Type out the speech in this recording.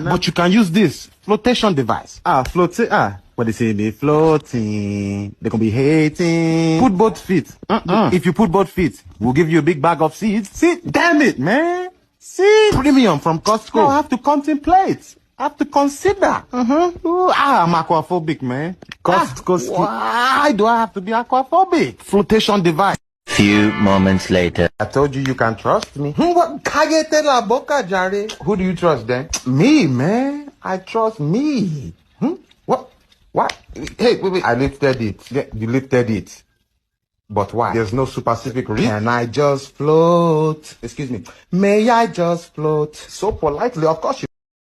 But you can use this flotation device. What they say, they floating, they can be hating. Put both feet. If you put both feet, we'll give you a big bag of seeds. See, damn it, man. See, premium from Costco. No, I have to contemplate. I have to consider. I'm aquaphobic, man. Costco. Why do I have to be aquaphobic? Flotation device. Few moments later. I told you can trust me. What? Who do you trust then? Me, man. I trust me. What? Hey, wait. I lifted it. Yeah, you lifted it. But why? There's no specific reason. Can I just float? Excuse me. May I just float? So politely, of course you